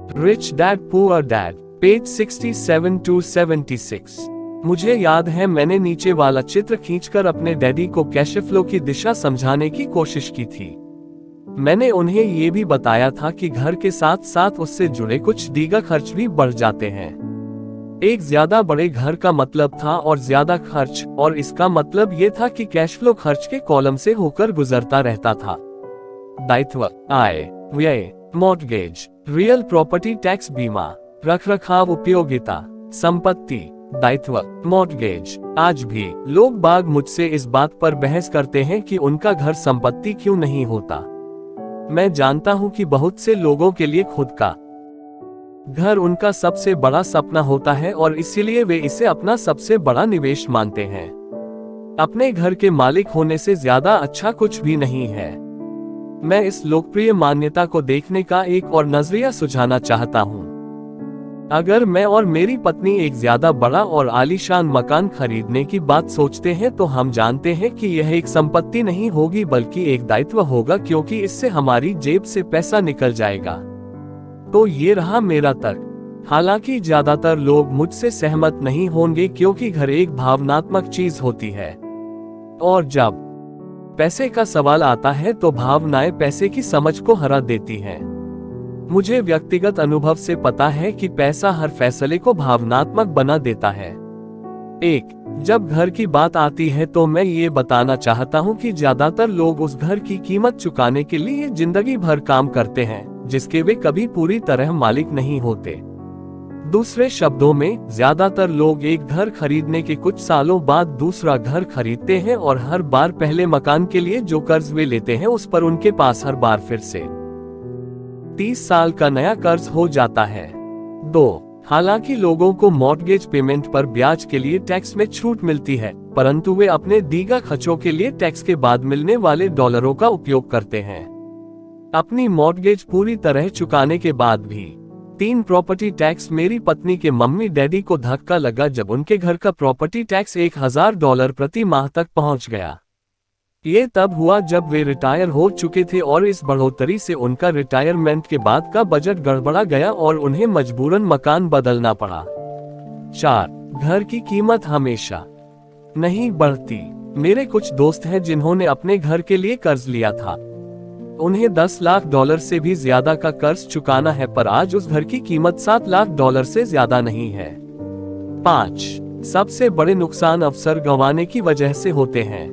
Rich dad poor dad, page 67 to 76। मुझे याद है मैंने नीचे वाला चित्र खींचकर अपने डैडी को कैश फ्लो की दिशा समझाने की कोशिश की थी। मैंने उन्हें ये भी बताया था कि घर के साथ साथ उससे जुड़े कुछ दीगर खर्च भी बढ़ जाते हैं। एक ज्यादा बड़े घर का मतलब था और ज्यादा खर्च, और इसका मतलब ये था कि कैश फ्लो खर्च के कॉलम से होकर गुजरता रहता था। दायित्व, आय, व्यय, मॉर्गेज, रियल प्रॉपर्टी टैक्स, बीमा, रखरखाव, उपयोगिता, संपत्ति, दायित्व, मॉर्गेज। आज भी लोग बाग मुझसे इस बात पर बहस करते हैं कि उनका घर संपत्ति क्यों नहीं होता। मैं जानता हूं कि बहुत से लोगों के लिए खुद का घर उनका सबसे बड़ा सपना होता है और इसीलिए वे इसे अपना सबसे बड़ा निवेश मानते हैं। अपने घर के मालिक होने से ज्यादा अच्छा कुछ भी नहीं है। मैं इस लोकप्रिय मान्यता को देखने का एक और नजरिया सुझाना चाहता हूं। अगर मैं और मेरी पत्नी एक ज्यादा बड़ा और आलीशान मकान खरीदने की बात सोचते हैं तो हम जानते हैं कि यह एक संपत्ति नहीं होगी बल्कि एक दायित्व होगा, क्योंकि इससे हमारी जेब से पैसा निकल जाएगा। तो ये रहा मेरा तर्क। हालांकि ज्यादातर लोग मुझसे सहमत नहीं होंगे, क्योंकि घर एक भावनात्मक चीज होती है और जब पैसे का सवाल आता है तो भावनाएं पैसे की समझ को हरा देती हैं। मुझे व्यक्तिगत अनुभव से पता है कि पैसा हर फैसले को भावनात्मक बना देता है। जब घर की बात आती है तो मैं ये बताना चाहता हूँ कि ज्यादातर लोग उस घर की कीमत चुकाने के लिए जिंदगी भर काम करते हैं जिसके वे कभी पूरी तरह मालिक नहीं होते। दूसरे शब्दों में, ज्यादातर लोग एक घर खरीदने के कुछ सालों बाद दूसरा घर खरीदते हैं और हर बार पहले मकान के लिए जो कर्ज वे लेते हैं उस पर उनके पास हर बार फिर से 30 साल का नया कर्ज हो जाता है। हालांकि लोगों को मॉर्गेज पेमेंट पर ब्याज के लिए टैक्स में छूट मिलती है, परंतु वे अपने दीगर खर्चों के लिए टैक्स के बाद मिलने वाले डॉलरों का उपयोग करते हैं। अपनी मॉर्गेज पूरी तरह चुकाने के बाद भी 3 प्रॉपर्टी टैक्स। मेरी पत्नी के मम्मी डैडी को धक्का लगा जब उनके घर का प्रॉपर्टी टैक्स $1000 प्रति माह तक पहुंच गया। ये तब हुआ जब वे रिटायर हो चुके थे और इस बढ़ोतरी से उनका रिटायरमेंट के बाद का बजट गड़बड़ा गया और उन्हें मजबूरन मकान बदलना पड़ा। 4, घर की कीमत हमेशा नहीं बढ़ती। मेरे कुछ दोस्त हैं जिन्होंने अपने घर के लिए कर्ज लिया था। उन्हें $10 लाख से भी ज्यादा का कर्ज चुकाना है, पर आज उस घर की कीमत $7 लाख से ज्यादा नहीं है। 5, सबसे बड़े नुकसान अवसर गंवाने की वजह से होते हैं।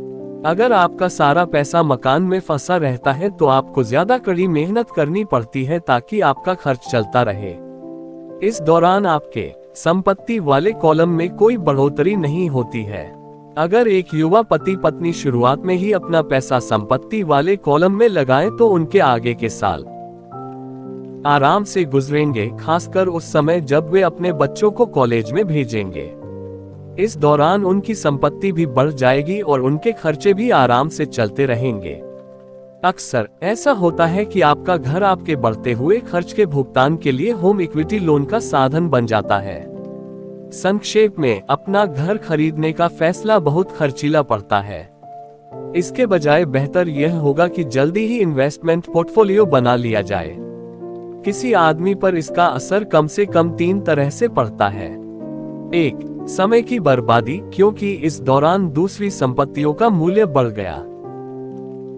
अगर आपका सारा पैसा मकान में फंसा रहता है तो आपको ज्यादा कड़ी मेहनत करनी पड़ती है ताकि आपका खर्च चलता रहे। इस दौरान आपके संपत्ति वाले कॉलम में कोई बढ़ोतरी नहीं होती है। अगर एक युवा पति पत्नी शुरुआत में ही अपना पैसा संपत्ति वाले कॉलम में लगाएं तो उनके आगे के साल आराम से गुजरेंगे, खासकर उस समय जब वे अपने बच्चों को कॉलेज में भेजेंगे। इस दौरान उनकी संपत्ति भी बढ़ जाएगी और उनके खर्चे भी आराम से चलते रहेंगे। अक्सर ऐसा होता है कि आपका घर आपके बढ़ते हुए खर्च के भुगतान के लिए होम इक्विटी लोन का साधन बन जाता है। संक्षेप में, अपना घर खरीदने का फैसला बहुत खर्चीला पड़ता है। इसके बजाय बेहतर यह होगा कि जल्दी ही इन्वेस्टमेंट पोर्टफोलियो बना लिया जाए। किसी आदमी पर इसका असर कम से कम 3 तरह से पड़ता है। 1, समय की बर्बादी, क्योंकि इस दौरान दूसरी संपत्तियों का मूल्य बढ़ गया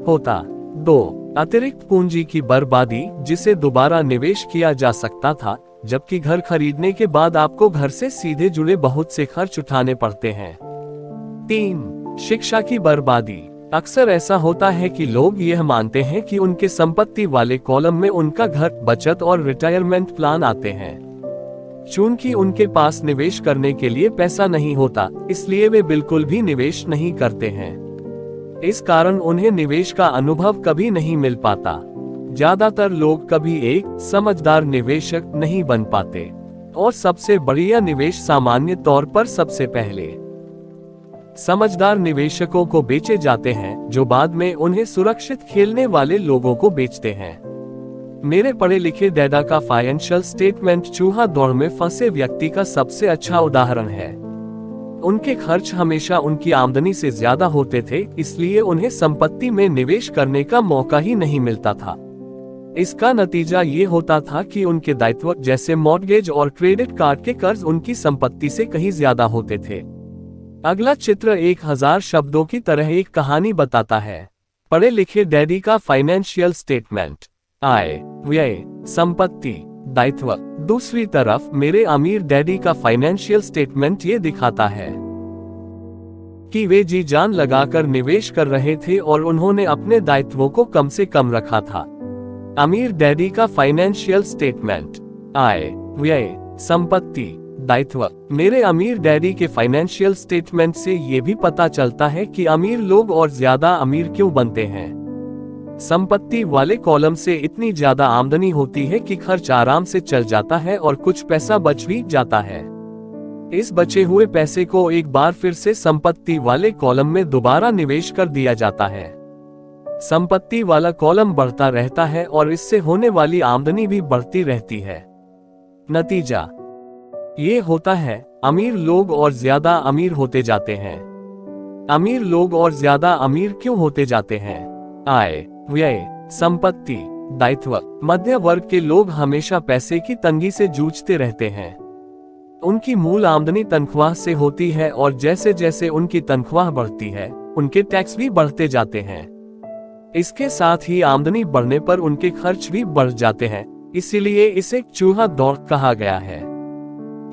होता। 2, अतिरिक्त पूंजी की बर्बादी, जिसे दोबारा निवेश किया जा सकता था, जबकि घर खरीदने के बाद आपको घर से सीधे जुड़े बहुत से खर्च उठाने पड़ते हैं। 3, शिक्षा की बर्बादी। अक्सर ऐसा होता है कि लोग यह मानते हैं कि उनके संपत्ति वाले कॉलम में उनका घर, बचत और रिटायरमेंट प्लान आते हैं। चूंकि उनके पास निवेश करने के लिए पैसा नहीं होता, इसलिए वे बिल्कुल भी निवेश नहीं करते हैं। इस कारण उन्हें निवेश का अनुभव कभी नहीं मिल पाता। ज्यादातर लोग कभी एक समझदार निवेशक नहीं बन पाते, और सबसे बढ़िया निवेश सामान्य तौर पर सबसे पहले समझदार निवेशकों को बेचे जाते हैं, जो बाद में उन्हें सुरक्षित खेलने वाले लोगों को बेचते हैं। मेरे पढ़े लिखे डैडा का फाइनेंशियल स्टेटमेंट चूहा दौड़ में फंसे व्यक्ति का सबसे अच्छा उदाहरण है। उनके खर्च हमेशा उनकी आमदनी से ज्यादा होते थे, इसलिए उन्हें संपत्ति में निवेश करने का मौका ही नहीं मिलता था। इसका नतीजा ये होता था कि उनके दायित्व जैसे मॉर्गेज और क्रेडिट कार्ड के कर्ज उनकी संपत्ति से कहीं ज्यादा होते थे। अगला चित्र 1000 शब्दों की तरह एक कहानी बताता है। पढ़े लिखे डैडी का फाइनेंशियल स्टेटमेंट, आय, व्यय, संपत्ति, दायित्व। दूसरी तरफ मेरे अमीर डैडी का फाइनेंशियल स्टेटमेंट ये दिखाता है कि वे जी जान लगाकर निवेश कर रहे थे और उन्होंने अपने दायित्वों को कम से कम रखा था। अमीर डैडी का फाइनेंशियल स्टेटमेंट, आय, व्यय, संपत्ति, दायित्व। मेरे अमीर डैडी के फाइनेंशियल स्टेटमेंट से ये भी पता चलता है कि अमीर लोग और ज्यादा अमीर क्यों बनते हैं। संपत्ति वाले कॉलम से इतनी ज्यादा आमदनी होती है कि खर्च आराम से चल जाता है और कुछ पैसा बच भी जाता है। इस बचे हुए पैसे को एक बार फिर से संपत्ति वाले कॉलम में दोबारा निवेश कर दिया जाता है। संपत्ति वाला कॉलम बढ़ता रहता है और इससे होने वाली आमदनी भी बढ़ती रहती है। नतीजा ये होता है, अमीर लोग और ज्यादा अमीर होते जाते हैं। अमीर लोग और ज्यादा अमीर क्यों होते जाते हैं? आय, व्यय, संपत्ति, दायित्व। मध्य वर्ग के लोग हमेशा पैसे की तंगी से जूझते रहते हैं। उनकी मूल आमदनी तनख्वाह से होती है और जैसे जैसे उनकी तनख्वाह बढ़ती है, उनके टैक्स भी बढ़ते जाते हैं। इसके साथ ही आमदनी बढ़ने पर उनके खर्च भी बढ़ जाते हैं, इसीलिए इसे चूहा दौड़ कहा गया है।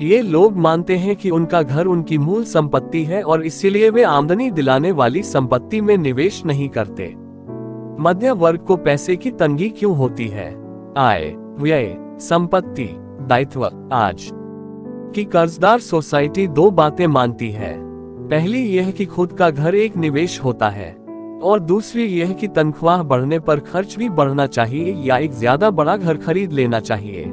ये लोग मानते हैं कि उनका घर उनकी मूल संपत्ति है और इसीलिए वे आमदनी दिलाने वाली संपत्ति में निवेश नहीं करते। मध्य वर्ग को पैसे की तंगी क्यों होती है? आय, व्यय, संपत्ति, दायित्व। आज की कर्जदार सोसाइटी दो बातें मानती है। पहली यह कि खुद का घर एक निवेश होता है और दूसरी यह कि तनख्वाह बढ़ने पर खर्च भी बढ़ना चाहिए या एक ज्यादा बड़ा घर खरीद लेना चाहिए।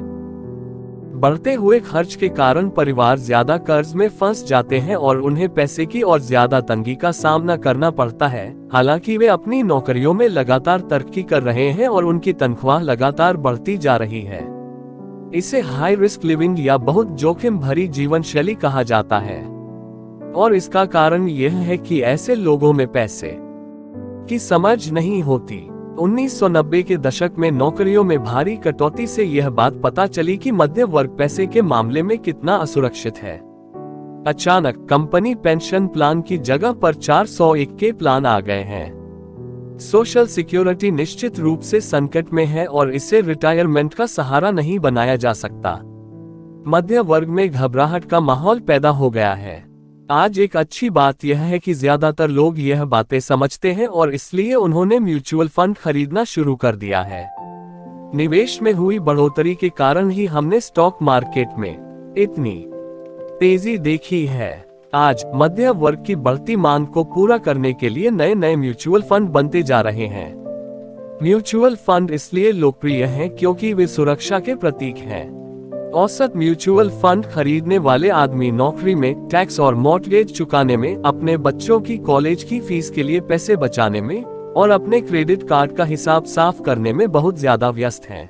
बढ़ते हुए खर्च के कारण परिवार ज्यादा कर्ज में फंस जाते हैं और उन्हें पैसे की और ज्यादा तंगी का सामना करना पड़ता है। हालांकि वे अपनी नौकरियों में लगातार तरक्की कर रहे हैं और उनकी तनख्वाह लगातार बढ़ती जा रही है। इसे हाई रिस्क लिविंग या बहुत जोखिम भरी जीवन शैली कहा जाता है और इसका कारण यह है कि ऐसे लोगों में पैसे की समझ नहीं होती। 1990 के दशक में नौकरियों में भारी कटौती से यह बात पता चली कि मध्य वर्ग पैसे के मामले में कितना असुरक्षित है। अचानक कंपनी पेंशन प्लान की जगह पर 401 के प्लान आ गए हैं। सोशल सिक्योरिटी निश्चित रूप से संकट में है और इसे रिटायरमेंट का सहारा नहीं बनाया जा सकता। मध्य वर्ग में घबराहट का माहौल पैदा हो गया है। आज एक अच्छी बात यह है कि ज्यादातर लोग यह बातें समझते हैं और इसलिए उन्होंने म्यूचुअल फंड खरीदना शुरू कर दिया है। निवेश में हुई बढ़ोतरी के कारण ही हमने स्टॉक मार्केट में इतनी तेजी देखी है। आज मध्य वर्ग की बढ़ती मांग को पूरा करने के लिए नए नए म्यूचुअल फंड बनते जा रहे हैं। म्यूचुअल फंड इसलिए लोकप्रिय हैं क्योंकि वे सुरक्षा के प्रतीक हैं। औसत म्यूचुअल फंड खरीदने वाले आदमी नौकरी में, टैक्स और मॉर्गेज चुकाने में, अपने बच्चों की कॉलेज की फीस के लिए पैसे बचाने में और अपने क्रेडिट कार्ड का हिसाब साफ करने में बहुत ज्यादा व्यस्त हैं।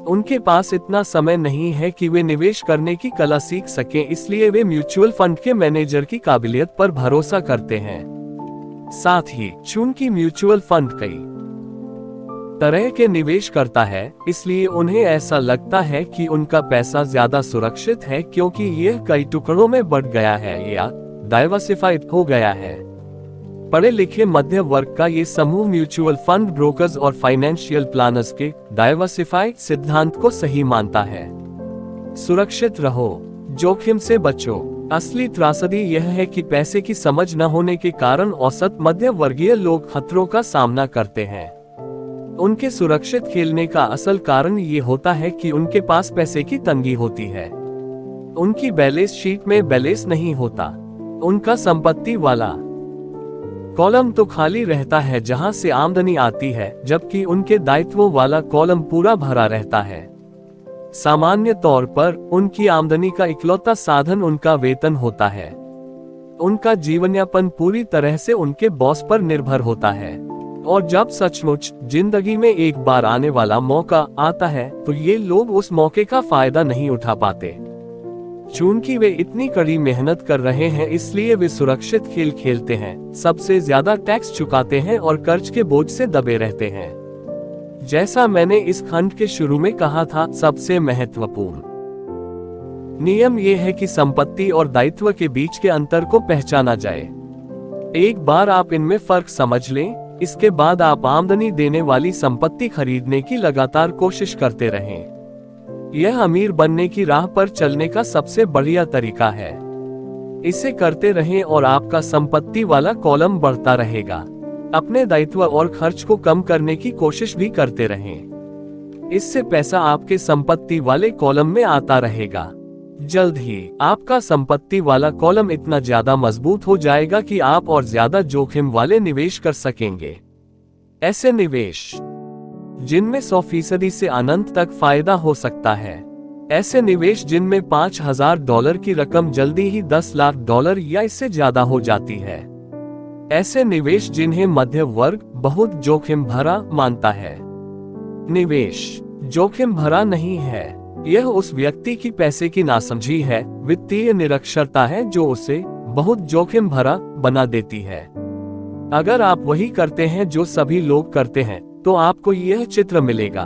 उनके पास इतना समय नहीं है कि वे निवेश करने की कला सीख सकें, इसलिए वे म्यूचुअल फंड के मैनेजर की काबिलियत पर भरोसा करते हैं। साथ ही चूंकि म्यूचुअल फंड कई तरह के निवेश करता है, इसलिए उन्हें ऐसा लगता है कि उनका पैसा ज्यादा सुरक्षित है क्योंकि यह कई टुकड़ों में बढ़ गया है या डाइवर्सिफाइड हो गया है। पढ़े लिखे मध्य वर्ग का ये समूह म्यूचुअल फंड ब्रोकर्स और फाइनेंशियल प्लानर्स के डाइवर्सिफाइड सिद्धांत को सही मानता है। सुरक्षित रहो, जोखिम से बचो। असली त्रासदी यह है कि पैसे की समझ न होने के कारण औसत मध्य वर्गीय लोग खतरों का सामना करते हैं। उनके सुरक्षित खेलने का असल कारण ये होता है कि उनके पास पैसे की तंगी होती है। उनकी बैलेंस शीट में बैलेंस नहीं होता। उनका संपत्ति वाला कॉलम तो खाली रहता है जहां से आमदनी आती है, जबकि उनके दायित्वों वाला कॉलम पूरा भरा रहता है। सामान्य तौर पर उनकी आमदनी का इकलौता साधन उनका वेतन होता है। उनका जीवनयापन पूरी तरह से उनके बॉस पर निर्भर होता है और जब सचमुच जिंदगी में एक बार आने वाला मौका आता है तो ये लोग उस मौके का फायदा नहीं उठा पाते। चूंकि वे इतनी कड़ी मेहनत कर रहे हैं, इसलिए वे सुरक्षित खेल खेलते हैं, सबसे ज्यादा टैक्स चुकाते हैं और कर्ज के बोझ से दबे रहते हैं। जैसा मैंने इस खंड के शुरू में कहा था, सबसे महत्वपूर्ण नियम यह है कि संपत्ति और दायित्व के बीच के अंतर को पहचाना जाए। एक बार आप इनमें फर्क समझ लें, इसके बाद आप आमदनी देने वाली संपत्ति खरीदने की लगातार कोशिश करते रहें। यह अमीर बनने की राह पर चलने का सबसे बढ़िया तरीका है। इसे करते रहें और आपका संपत्ति वाला कॉलम बढ़ता रहेगा। अपने दायित्व और खर्च को कम करने की कोशिश भी करते रहें। इससे पैसा आपके संपत्ति वाले कॉलम में आता रहेगा। जल्द ही आपका संपत्ति वाला कॉलम इतना ज्यादा मजबूत हो जाएगा कि आप और ज्यादा जोखिम वाले निवेश कर सकेंगे। ऐसे निवेश जिनमें 100% से अनंत तक फायदा हो सकता है। ऐसे निवेश जिनमें $5,000 की रकम जल्दी ही $10 लाख या इससे ज्यादा हो जाती है। ऐसे निवेश जिन्हें मध्य वर्ग बहुत जोखिम भरा मानता है। निवेश जोखिम भरा नहीं है, यह उस व्यक्ति की पैसे की नासमझी है, वित्तीय निरक्षरता है जो उसे बहुत जोखिम भरा बना देती है। अगर आप वही करते हैं जो सभी लोग करते हैं, तो आपको यह चित्र मिलेगा।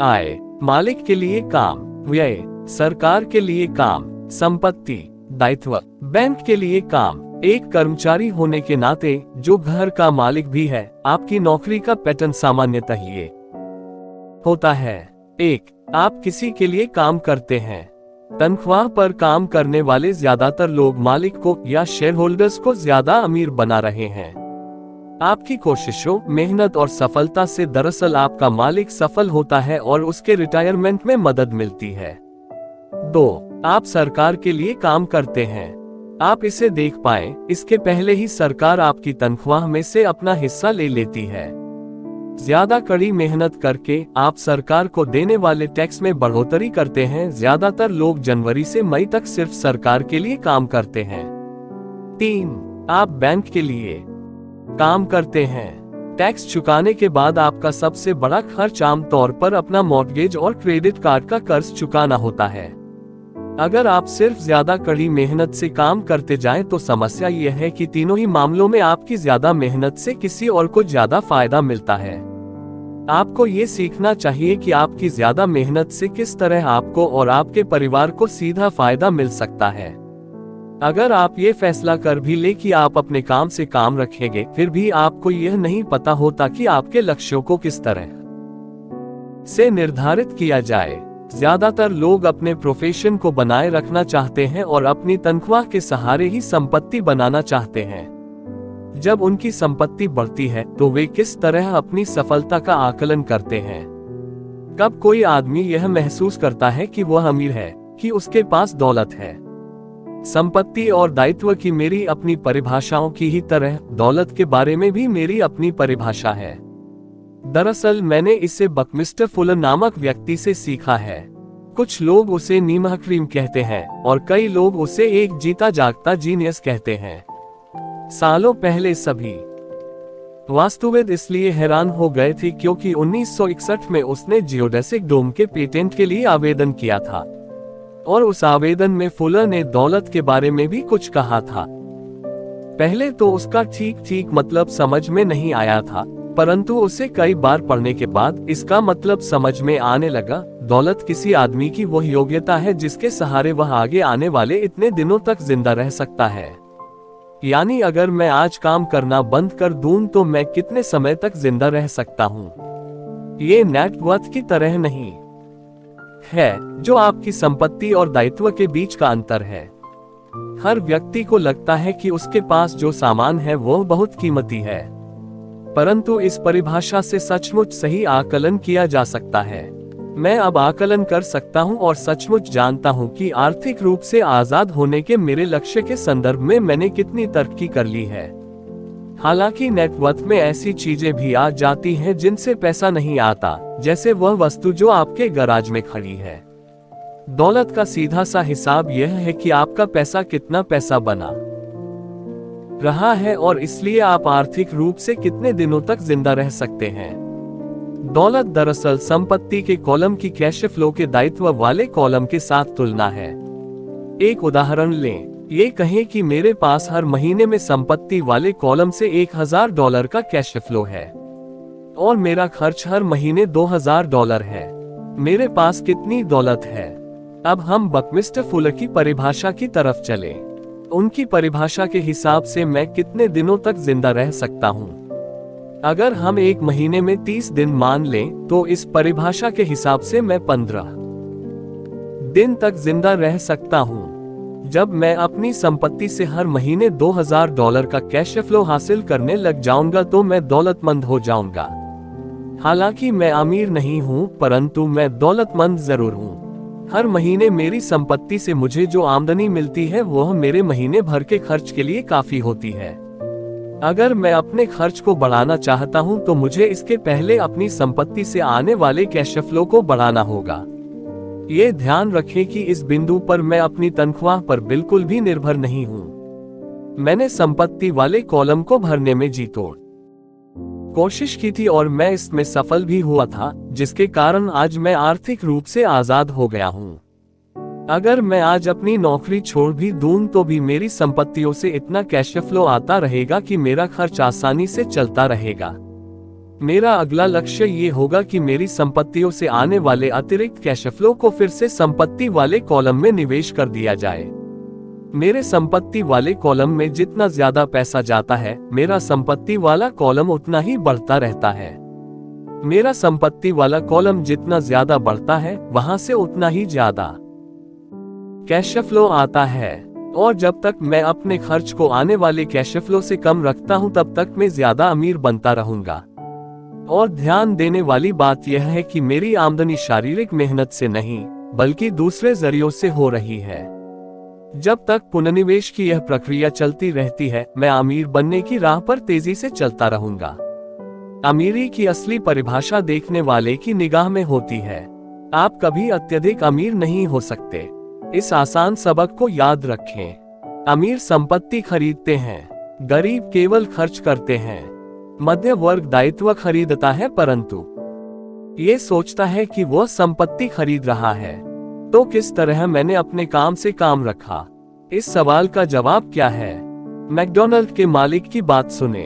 आय, मालिक के लिए काम, व्यय, सरकार के लिए काम, संपत्ति, दायित्व, बैंक के लिए काम। एक कर्मचारी होने के नाते जो घर का मालिक भी है, आपकी नौकरी का पैटर्न सामान्यतः ये होता है। 1. आप किसी के लिए काम करते हैं। तनख्वाह पर काम करने वाले ज्यादातर लोग मालिक को या शेयर होल्डर्स को ज्यादा अमीर बना रहे हैं। आपकी कोशिशों, मेहनत और सफलता से दरअसल आपका मालिक सफल होता है और उसके रिटायरमेंट में मदद मिलती है। 2. आप सरकार के लिए काम करते हैं। आप इसे देख पाएं, इसके पहले ही सरकार आपकी तनख्वाह में से अपना हिस्सा ले लेती है। ज्यादा कड़ी मेहनत करके आप सरकार को देने वाले टैक्स में बढ़ोतरी करते हैं। ज्यादातर लोग जनवरी से मई तक सिर्फ सरकार के लिए काम करते हैं। 3. आप बैंक के लिए काम करते हैं। टैक्स चुकाने के बाद आपका सबसे बड़ा खर्च आमतौर पर अपना मॉर्गेज और क्रेडिट कार्ड का कर्ज चुकाना होता है। अगर आप सिर्फ ज्यादा कड़ी मेहनत से काम करते जाएं, तो समस्या यह है कि तीनों ही मामलों में आपकी ज्यादा मेहनत से किसी और को ज्यादा फायदा मिलता है। आपको ये सीखना चाहिए कि आपकी ज्यादा मेहनत से किस तरह आपको और आपके परिवार को सीधा फायदा मिल सकता है। अगर आप ये फैसला कर भी ले कि आप अपने काम से काम रखेंगे, फिर भी आपको यह नहीं पता होता कि आपके लक्ष्यों को किस तरह से निर्धारित किया जाए। ज्यादातर लोग अपने प्रोफेशन को बनाए रखना चाहते हैं और अपनी तनख्वाह के सहारे ही संपत्ति बनाना चाहते हैं। जब उनकी संपत्ति बढ़ती है, तो वे किस तरह अपनी सफलता का आकलन करते हैं। कब कोई आदमी यह महसूस करता है कि वह अमीर है, कि उसके पास दौलत है। संपत्ति और दायित्व की मेरी अपनी परिभाषाओं की ही तरह दौलत के बारे में भी मेरी अपनी परिभाषा है। दरअसल मैंने इसे बकमिस्टर फुलर नामक व्यक्ति से सीखा है। कुछ लोग उसे नीमह क्रीम कहते हैं और कई लोग उसे एक जीता जागता जीनियस कहते हैं। सालों पहले सभी वास्तुविद इसलिए हैरान हो गए थे क्योंकि 1961 में उसने जियोडेसिक डोम के पेटेंट के लिए आवेदन किया था, और उस आवेदन में फुलर ने दौलत के बारे में भी कुछ कहा था। पहले तो उसका ठीक मतलब समझ में नहीं आया था, परंतु उसे कई बार पढ़ने के बाद इसका मतलब समझ में आने लगा। दौलत किसी आदमी की वह योग्यता है जिसके सहारे वह आगे आने वाले इतने दिनों तक जिंदा रह सकता है। यानी अगर मैं आज काम करना बंद कर दूं तो मैं कितने समय तक जिंदा रह सकता हूं। ये नेटवर्थ की तरह नहीं है जो आपकी संपत्ति और दायित्व के बीच का अंतर है। हर व्यक्ति को लगता है कि उसके पास जो सामान है वो बहुत कीमती है, परंतु इस परिभाषा से सचमुच सही आकलन किया जा सकता है। मैं अब आकलन कर सकता हूं और सचमुच जानता हूं कि आर्थिक रूप से आजाद होने के मेरे लक्ष्य के संदर्भ में मैंने कितनी तरक्की कर ली है। हालांकि नेटवर्थ में ऐसी चीजें भी आ जाती हैं जिनसे पैसा नहीं आता, जैसे वह वस्तु जो आपके गैराज में खड़ी है। दौलत का सीधा सा हिसाब यह है कि आपका पैसा कितना पैसा बना रहा है और इसलिए आप आर्थिक रूप से कितने दिनों तक जिंदा रह सकते हैं। दौलत दरअसल संपत्ति के कॉलम की कैश फ्लो के दायित्व वाले कॉलम के साथ तुलना है। एक उदाहरण लें, ये कहें कि मेरे पास हर महीने में संपत्ति वाले कॉलम से $1,000 का कैश फ्लो है। और मेरा खर्च हर महीने $2000 है। मेरे पास कितनी दौलत है? अब हम बकमिस्टर फुलर की परिभाषा की तरफ चले। उनकी परिभाषा के हिसाब से मैं कितने दिनों तक जिंदा रह सकता हूँ? अगर हम एक महीने में 30 दिन मान लें, तो इस परिभाषा के हिसाब से मैं 15 दिन तक जिंदा रह सकता हूँ। जब मैं अपनी संपत्ति से हर महीने $2000 का कैश फ्लो हासिल करने लग जाऊंगा तो मैं दौलतमंद हो जाऊंगा। हालांकि मैं अमीर नहीं हूँ, परंतु मैं दौलतमंद जरूर हूँ। हर महीने मेरी संपत्ति से मुझे जो आमदनी मिलती है वह मेरे महीने भर के खर्च के लिए काफी होती है। अगर मैं अपने खर्च को बढ़ाना चाहता हूँ तो मुझे इसके पहले अपनी संपत्ति से आने वाले कैश फ्लो को बढ़ाना होगा। ये ध्यान रखें कि इस बिंदु पर मैं अपनी तनख्वाह पर बिल्कुल भी निर्भर नहीं हूँ। मैंने संपत्ति वाले कॉलम को भरने में जी तोड़ कोशिश की थी और मैं इसमें सफल भी हुआ था, जिसके कारण आज मैं आर्थिक रूप से आजाद हो गया हूँ। अगर मैं आज अपनी नौकरी छोड़ भी दूं तो भी मेरी संपत्तियों से इतना कैश फ्लो आता रहेगा कि मेरा खर्च आसानी से चलता रहेगा। मेरा अगला लक्ष्य ये होगा कि मेरी संपत्तियों से आने वाले अतिरिक्त कैश फ्लो को फिर से संपत्ति वाले कॉलम में निवेश कर दिया जाए। मेरे संपत्ति वाले कॉलम में जितना ज्यादा पैसा जाता है, मेरा संपत्ति वाला कॉलम उतना ही बढ़ता रहता है। मेरा संपत्ति वाला कॉलम जितना ज्यादा बढ़ता है, वहां से उतना ही ज्यादा कैश फ्लो आता है। और जब तक मैं अपने खर्च को आने वाले कैश फ्लो से कम रखता हूं, तब तक मैं ज्यादा अमीर बनता रहूंगा। और ध्यान देने वाली बात यह है कि मेरी आमदनी शारीरिक मेहनत से नहीं, बल्कि दूसरे जरियों से हो रही है। जब तक पुनर्निवेश की यह प्रक्रिया चलती रहती है, मैं अमीर बनने की राह पर तेजी से चलता रहूंगा। अमीरी की असली परिभाषा देखने वाले की निगाह में होती है। आप कभी अत्यधिक अमीर नहीं हो सकते। इस आसान सबक को याद रखें। अमीर संपत्ति खरीदते हैं, गरीब केवल खर्च करते हैं। मध्य वर्ग दायित्व खरीदता है, परंतु ये सोचता है कि वह संपत्ति खरीद रहा है। तो किस तरह मैंने अपने काम से काम रखा? इस सवाल का जवाब क्या है? मैकडॉनल्ड के मालिक की बात सुने।